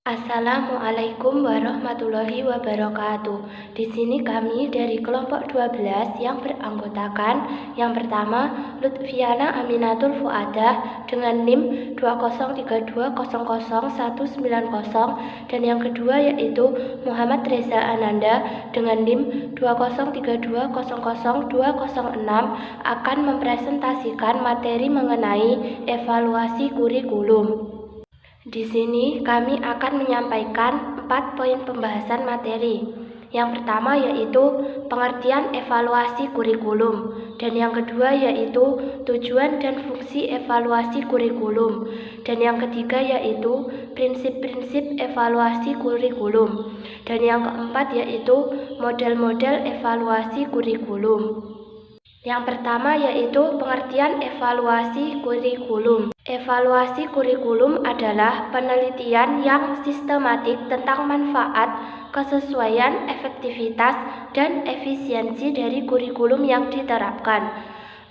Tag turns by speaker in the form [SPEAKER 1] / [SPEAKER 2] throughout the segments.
[SPEAKER 1] Assalamualaikum warahmatullahi wabarakatuh. Di sini kami dari kelompok 12 yang beranggotakan yang pertama Lutfiana Aminatul Fuadah dengan NIM 203200190 dan yang kedua yaitu Muhammad Reza Ananda dengan NIM 203200206 akan mempresentasikan materi mengenai evaluasi kurikulum. Di sini kami akan menyampaikan 4 poin pembahasan materi. Yang pertama yaitu pengertian evaluasi kurikulum dan yang kedua yaitu tujuan dan fungsi evaluasi kurikulum dan yang ketiga yaitu prinsip-prinsip evaluasi kurikulum dan yang keempat yaitu model-model evaluasi kurikulum. Yang pertama yaitu pengertian evaluasi kurikulum. Evaluasi kurikulum adalah penelitian yang sistematik tentang manfaat, kesesuaian, efektivitas, dan efisiensi dari kurikulum yang diterapkan.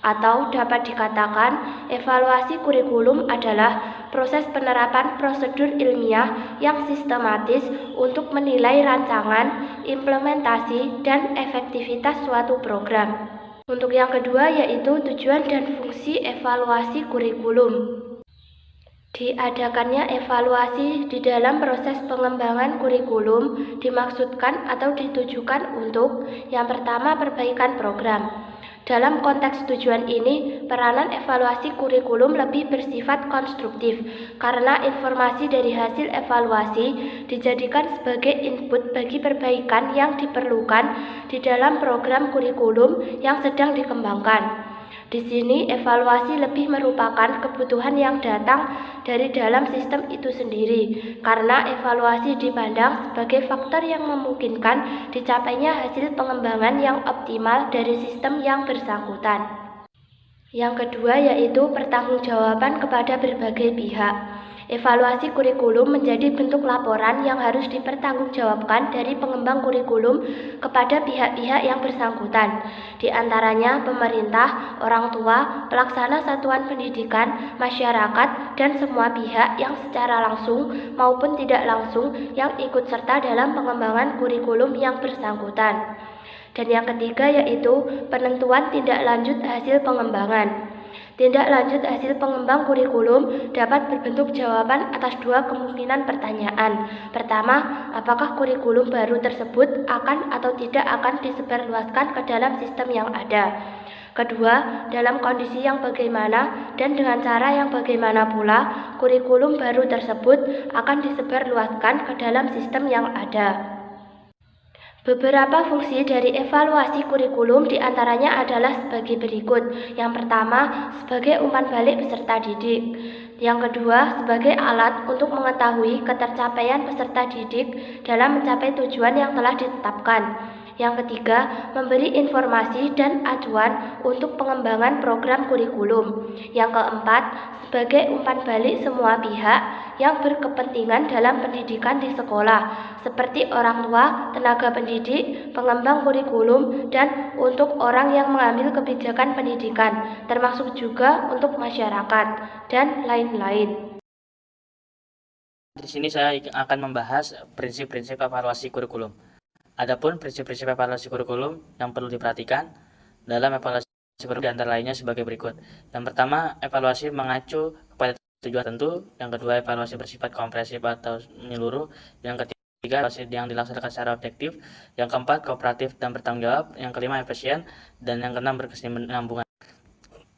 [SPEAKER 1] Atau dapat dikatakan, evaluasi kurikulum adalah proses penerapan prosedur ilmiah yang sistematis untuk menilai rancangan, implementasi, dan efektivitas suatu program. Untuk yang kedua yaitu tujuan dan fungsi evaluasi kurikulum. Diadakannya evaluasi di dalam proses pengembangan kurikulum dimaksudkan atau ditujukan untuk yang pertama perbaikan program. Dalam konteks tujuan ini, peranan evaluasi kurikulum lebih bersifat konstruktif karena informasi dari hasil evaluasi dijadikan sebagai input bagi perbaikan yang diperlukan di dalam program kurikulum yang sedang dikembangkan. Di sini evaluasi lebih merupakan kebutuhan yang datang dari dalam sistem itu sendiri, karena evaluasi dipandang sebagai faktor yang memungkinkan dicapainya hasil pengembangan yang optimal dari sistem yang bersangkutan. Yang kedua yaitu pertanggungjawaban kepada berbagai pihak. Evaluasi kurikulum menjadi bentuk laporan yang harus dipertanggungjawabkan dari pengembang kurikulum kepada pihak-pihak yang bersangkutan, di antaranya pemerintah, orang tua, pelaksana satuan pendidikan, masyarakat, dan semua pihak yang secara langsung maupun tidak langsung yang ikut serta dalam pengembangan kurikulum yang bersangkutan. Dan yang ketiga yaitu penentuan tindak lanjut hasil pengembangan. Tindak lanjut hasil pengembang kurikulum dapat berbentuk jawaban atas dua kemungkinan pertanyaan. Pertama, apakah kurikulum baru tersebut akan atau tidak akan disebarluaskan ke dalam sistem yang ada? Kedua, dalam kondisi yang bagaimana dan dengan cara yang bagaimana pula kurikulum baru tersebut akan disebarluaskan ke dalam sistem yang ada. Beberapa fungsi dari evaluasi kurikulum diantaranya adalah sebagai berikut. Yang pertama, sebagai umpan balik peserta didik. Yang kedua, sebagai alat untuk mengetahui ketercapaian peserta didik dalam mencapai tujuan yang telah ditetapkan. Yang ketiga, memberi informasi dan acuan untuk pengembangan program kurikulum. Yang keempat, sebagai umpan balik semua pihak yang berkepentingan dalam pendidikan di sekolah, seperti orang tua, tenaga pendidik, pengembang kurikulum, dan untuk orang yang mengambil kebijakan pendidikan, termasuk juga untuk masyarakat, dan lain-lain.
[SPEAKER 2] Di sini saya akan membahas prinsip-prinsip evaluasi kurikulum. Adapun prinsip-prinsip evaluasi kurikulum yang perlu diperhatikan dalam evaluasi kurikulum diantara lainnya sebagai berikut. Yang pertama, evaluasi mengacu kepada tujuan tertentu. Yang kedua, evaluasi bersifat komprehensif atau menyeluruh. Yang ketiga, evaluasi yang dilaksanakan secara objektif. Yang keempat, kooperatif dan bertanggung jawab. Yang kelima, efisien. Dan yang keenam, berkesinambungan.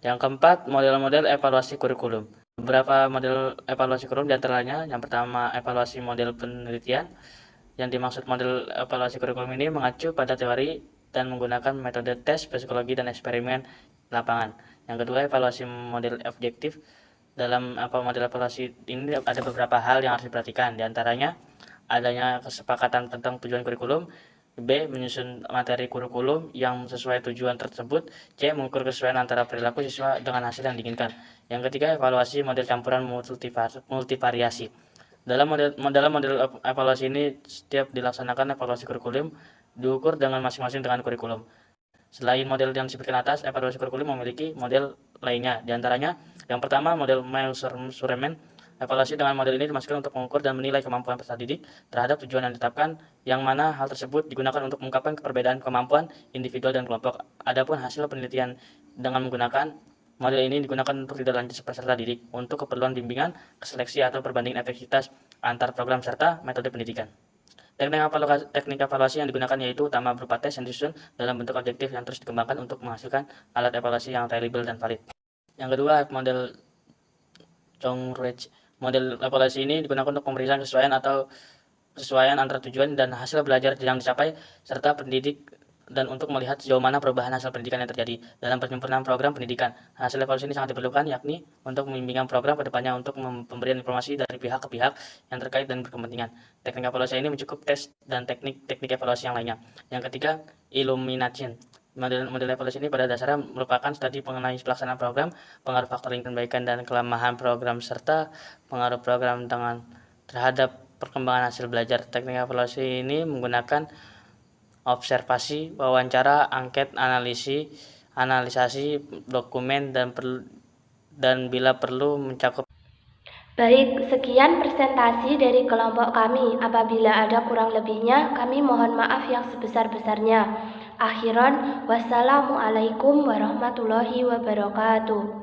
[SPEAKER 2] Yang keempat, model-model evaluasi kurikulum. Beberapa model evaluasi kurikulum diantaranya, yang pertama, evaluasi model penelitian. Yang dimaksud model evaluasi kurikulum ini mengacu pada teori dan menggunakan metode tes, psikologi, dan eksperimen lapangan. Yang kedua, evaluasi model objektif. Dalam model evaluasi ini ada beberapa hal yang harus diperhatikan, diantaranya adanya kesepakatan tentang tujuan kurikulum, B. Menyusun materi kurikulum yang sesuai tujuan tersebut, C. Mengukur kesesuaian antara perilaku siswa dengan hasil yang diinginkan. Yang ketiga, evaluasi model campuran multivariasi. Dalam model evaluasi ini, setiap dilaksanakan evaluasi kurikulum diukur dengan masing-masing dengan kurikulum. Selain model yang disebutkan atas, evaluasi kurikulum memiliki model lainnya. Di antaranya, yang pertama, model measurement Evaluasi dengan model ini dimaksudkan untuk mengukur dan menilai kemampuan peserta didik terhadap tujuan yang ditetapkan, yang mana hal tersebut digunakan untuk mengungkapkan perbedaan kemampuan individual dan kelompok. Adapun hasil penelitian dengan menggunakan model ini digunakan untuk tidak lanjut peserta didik untuk keperluan bimbingan, seleksi atau perbandingan efektivitas antar program serta metode pendidikan. Teknik evaluasi yang digunakan yaitu utama berupa tes yang disusun dalam bentuk objektif yang terus dikembangkan untuk menghasilkan alat evaluasi yang reliable dan valid. Yang kedua, model Chong-Ruech. Model evaluasi ini digunakan untuk pemeriksaan kesesuaian antara tujuan dan hasil belajar yang dicapai serta pendidik dan untuk melihat sejauh mana perubahan hasil pendidikan yang terjadi dalam penyempurnaan program pendidikan. Hasil evaluasi ini sangat diperlukan, yakni untuk membimbing program ke depannya untuk pemberian informasi dari pihak ke pihak yang terkait dan berkepentingan. Teknik evaluasi ini mencakup tes dan teknik evaluasi yang lainnya. Yang ketiga, illumination. Model evaluasi ini pada dasarnya merupakan studi mengenai pelaksanaan program, pengaruh faktor lingkungan kebaikan dan kelemahan program, serta pengaruh program terhadap perkembangan hasil belajar. Teknik evaluasi ini menggunakan observasi, wawancara, angket, analisasi dokumen, dan bila perlu mencakup.
[SPEAKER 1] Baik, sekian presentasi dari kelompok kami. Apabila ada kurang lebihnya, kami mohon maaf yang sebesar-besarnya. Akhiran, wassalamualaikum warahmatullahi wabarakatuh.